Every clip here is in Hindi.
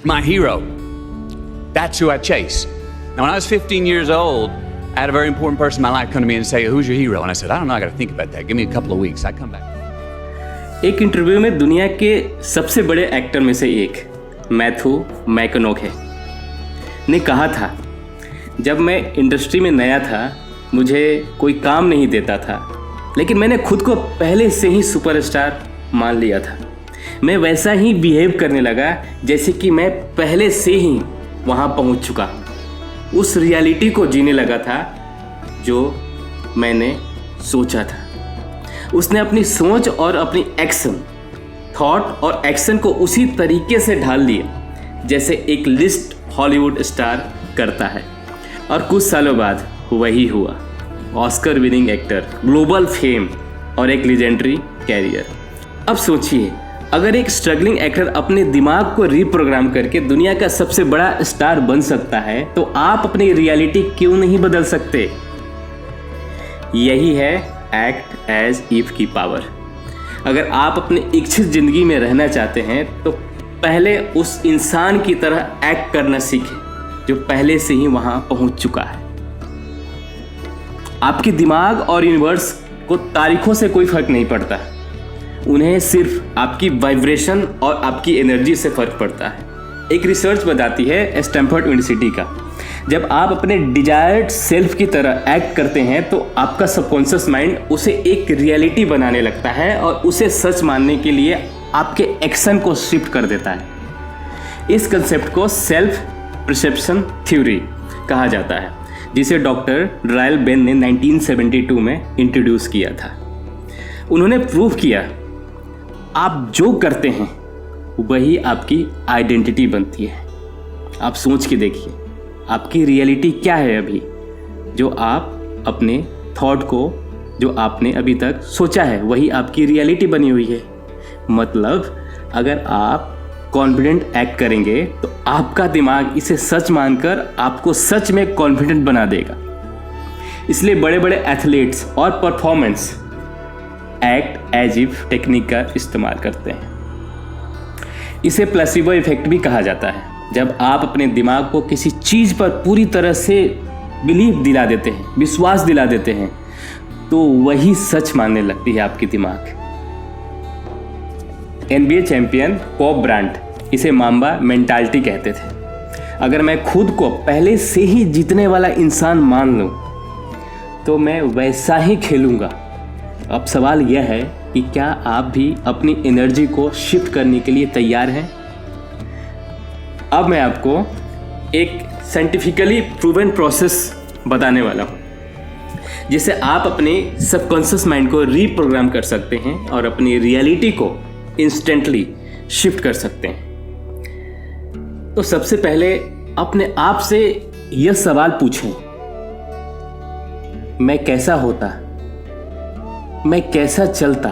my hero. That's who I chase. Now, when I was 15 years old, I had a very important person in my life come to me and say, "Who's your hero?" And I said, "I don't know. I got to think about that. Give me a couple of weeks. I come back." एक इंटरव्यू में दुनिया के सबसे बड़े एक्टर में से एक मैथ्यू मैककॉनॉगी ने कहा था, जब मैं इंडस्ट्री में नया था मुझे कोई काम नहीं देता था, लेकिन मैंने खुद को पहले से ही सुपरस्टार मान लिया था। मैं वैसा ही बिहेव करने लगा जैसे कि मैं पहले से ही वहाँ पहुँच चुका हूँ। उस रियलिटी को जीने लगा था जो मैंने सोचा था। उसने अपनी सोच और अपनी एक्शन, थॉट और एक्शन को उसी तरीके से ढाल दिया जैसे एक लिस्ट हॉलीवुड स्टार करता है। और कुछ सालों बाद वही हुआ, Oscar winning actor, global fame और एक लेजेंडरी कैरियर। अब सोचिए, अगर एक स्ट्रगलिंग एक्टर अपने दिमाग को रीप्रोग्राम करके दुनिया का सबसे बड़ा स्टार बन सकता है, तो आप अपनी रियलिटी क्यों नहीं बदल सकते? यही है एक्ट एज इफ की पावर। अगर आप अपनी इच्छित जिंदगी में रहना चाहते हैं तो पहले उस इंसान की तरह एक्ट करना सीखें जो पहले से ही वहां पहुंच चुका है। आपके दिमाग और यूनिवर्स को तारीखों से कोई फर्क नहीं पड़ता, उन्हें सिर्फ आपकी वाइब्रेशन और आपकी एनर्जी से फर्क पड़ता है। एक रिसर्च बताती है स्टैनफोर्ड यूनिवर्सिटी का, जब आप अपने डिजायर्ड सेल्फ की तरह एक्ट करते हैं तो आपका सबकॉन्शियस माइंड उसे एक रियलिटी बनाने लगता है और उसे सच मानने के लिए आपके एक्शन को शिफ्ट कर देता है। इस कंसेप्ट को सेल्फ परसेप्शन थ्योरी कहा जाता है, जिसे डॉक्टर रायल बेन ने 1972 में इंट्रोड्यूस किया था। उन्होंने प्रूव किया, आप जो करते हैं वही आपकी आइडेंटिटी बनती है। आप सोच के देखिए, आपकी रियलिटी क्या है अभी, जो आप अपने थॉट को, जो आपने अभी तक सोचा है वही आपकी रियलिटी बनी हुई है। मतलब अगर आप कॉन्फिडेंट एक्ट करेंगे तो आपका दिमाग इसे सच मानकर आपको सच में कॉन्फिडेंट बना देगा। इसलिए बड़े बड़े एथलीट्स और performance act as if technique का इस्तेमाल करते हैं। इसे प्लेसिबो इफेक्ट भी कहा जाता है। जब आप अपने दिमाग को किसी चीज़ पर पूरी तरह से बिलीव दिला देते हैं, विश्वास दिला देते हैं, तो वही सच मानने लगती है आपकी दिमाग। NBA चैंपियन बॉब ब्रांट इसे माम्बा मेंटालिटी कहते थे। अगर मैं खुद को पहले से ही जीतने वाला इंसान मान लूं तो मैं वैसा ही खेलूंगा। अब सवाल यह है कि क्या आप भी अपनी एनर्जी को शिफ्ट करने के लिए तैयार हैं? अब मैं आपको एक साइंटिफिकली प्रूवन प्रोसेस बताने वाला हूँ, जिससे आप अपने सबकॉन्शियस माइंड को रीप्रोग्राम कर सकते हैं और अपनी रियलिटी को इंस्टेंटली शिफ्ट कर सकते हैं। तो सबसे पहले अपने आप से यह सवाल पूछें, मैं कैसा होता, मैं कैसा चलता,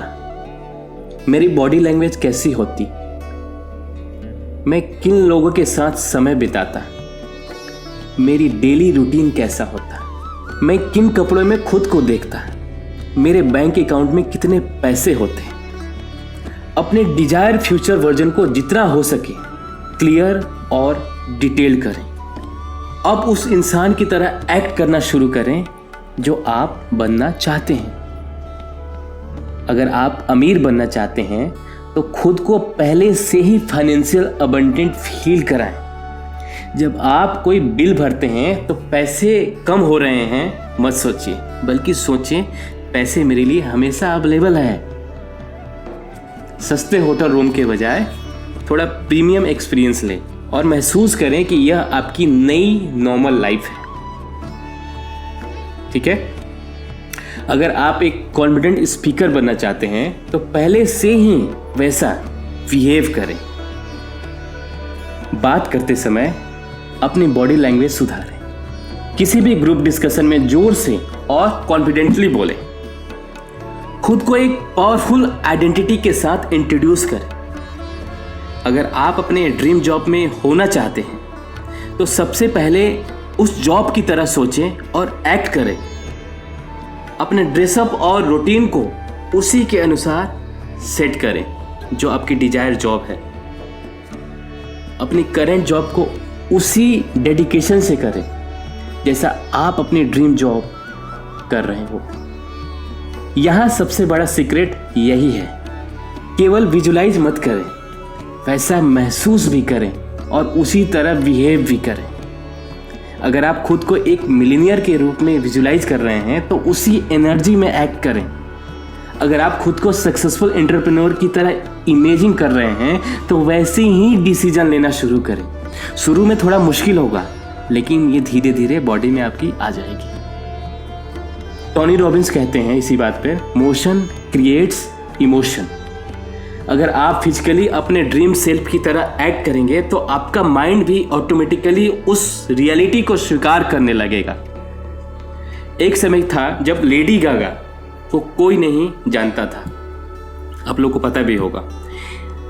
मेरी बॉडी लैंग्वेज कैसी होती, मैं किन लोगों के साथ समय बिताता, मेरी डेली रूटीन कैसा होता, मैं किन कपड़ों में खुद को देखता, मेरे बैंक अकाउंट में कितने पैसे होते। अपने डिजायर फ्यूचर वर्जन को जितना हो सके क्लियर और डिटेल करें। अब उस इंसान की तरह एक्ट करना शुरू करें जो आप बनना चाहते हैं। अगर आप अमीर बनना चाहते हैं तो खुद को पहले से ही फाइनेंशियल अबंडेंट फील कराएं। जब आप कोई बिल भरते हैं तो पैसे कम हो रहे हैं मत सोचिए, बल्कि सोचें पैसे मेरे लिए हमेशा अवेलेबल है। सस्ते होटल रूम के बजाय थोड़ा प्रीमियम एक्सपीरियंस लें और महसूस करें कि यह आपकी नई नॉर्मल लाइफ है। ठीक है? अगर आप एक कॉन्फिडेंट स्पीकर बनना चाहते हैं तो पहले से ही वैसा बिहेव करें। बात करते समय अपनी बॉडी लैंग्वेज सुधारें। किसी भी ग्रुप डिस्कशन में जोर से और कॉन्फिडेंटली बोलें। खुद को एक पावरफुल आइडेंटिटी के साथ इंट्रोड्यूस करें। अगर आप अपने ड्रीम जॉब में होना चाहते हैं तो सबसे पहले उस जॉब की तरह सोचें और एक्ट करें। अपने ड्रेसअप और रूटीन को उसी के अनुसार सेट करें जो आपकी डिजायर जॉब है। अपनी करंट जॉब को उसी डेडिकेशन से करें जैसा आप अपनी ड्रीम जॉब कर रहे हो। यहाँ सबसे बड़ा सीक्रेट यही है, केवल विजुलाइज मत करें, वैसा महसूस भी करें और उसी तरह बिहेव भी करें। अगर आप खुद को एक मिलीनियर के रूप में विजुलाइज कर रहे हैं तो उसी एनर्जी में एक्ट करें। अगर आप खुद को सक्सेसफुल एंटरप्रेन्योर की तरह इमेजिन कर रहे हैं तो वैसे ही डिसीजन लेना शुरू करें। शुरू में थोड़ा मुश्किल होगा, लेकिन ये धीरे धीरे बॉडी में आपकी आ जाएगी। टोनी रॉबिन्स कहते हैं इसी बात पे, मोशन क्रिएट्स इमोशन। अगर आप फिजिकली अपने ड्रीम सेल्फ की तरह एक्ट करेंगे तो आपका माइंड भी ऑटोमेटिकली उस रियलिटी को स्वीकार करने लगेगा। एक समय था जब लेडी गागा को कोई नहीं जानता था, आप लोग को पता भी होगा।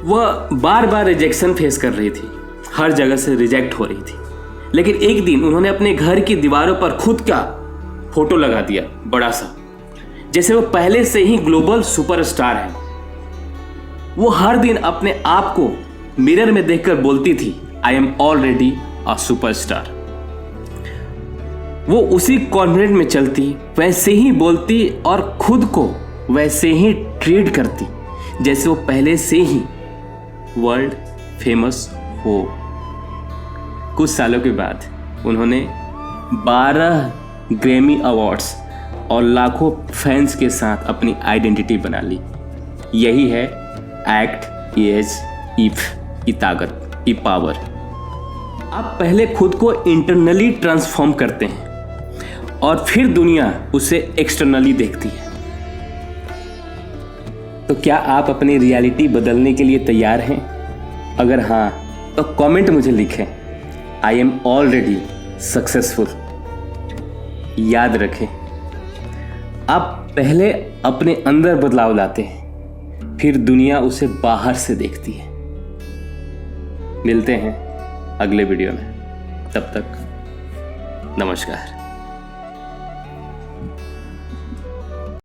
वह बार बार रिजेक्शन फेस कर रही थी, हर जगह से रिजेक्ट हो रही थी। लेकिन एक दिन उन्होंने अपने घर की दीवारों पर खुद का फोटो लगा दिया, बड़ा सा, जैसे वो पहले से ही ग्लोबल सुपरस्टार है। वो हर दिन अपने आप को मिरर में देखकर बोलती थी, I am already a superstar. वो उसी कॉन्फिडेंस में चलती, वैसे ही बोलती और खुद को वैसे ही ट्रीट करती जैसे वो पहले से ही वर्ल्ड फेमस हो। कुछ सालों के बाद उन्होंने 12 ग्रैमी अवार्ड्स और लाखों फैंस के साथ अपनी आइडेंटिटी बना ली। यही है एक्ट एज इफ की ताकत, की पावर। आप पहले खुद को इंटरनली ट्रांसफॉर्म करते हैं और फिर दुनिया उसे एक्सटर्नली देखती है। तो क्या आप अपनी रियलिटी बदलने के लिए तैयार हैं? अगर हाँ तो कमेंट मुझे लिखें, आई एम ऑलरेडी सक्सेसफुल। याद रखें, आप पहले अपने अंदर बदलाव लाते हैं, फिर दुनिया उसे बाहर से देखती है। मिलते हैं अगले वीडियो में, तब तक नमस्कार।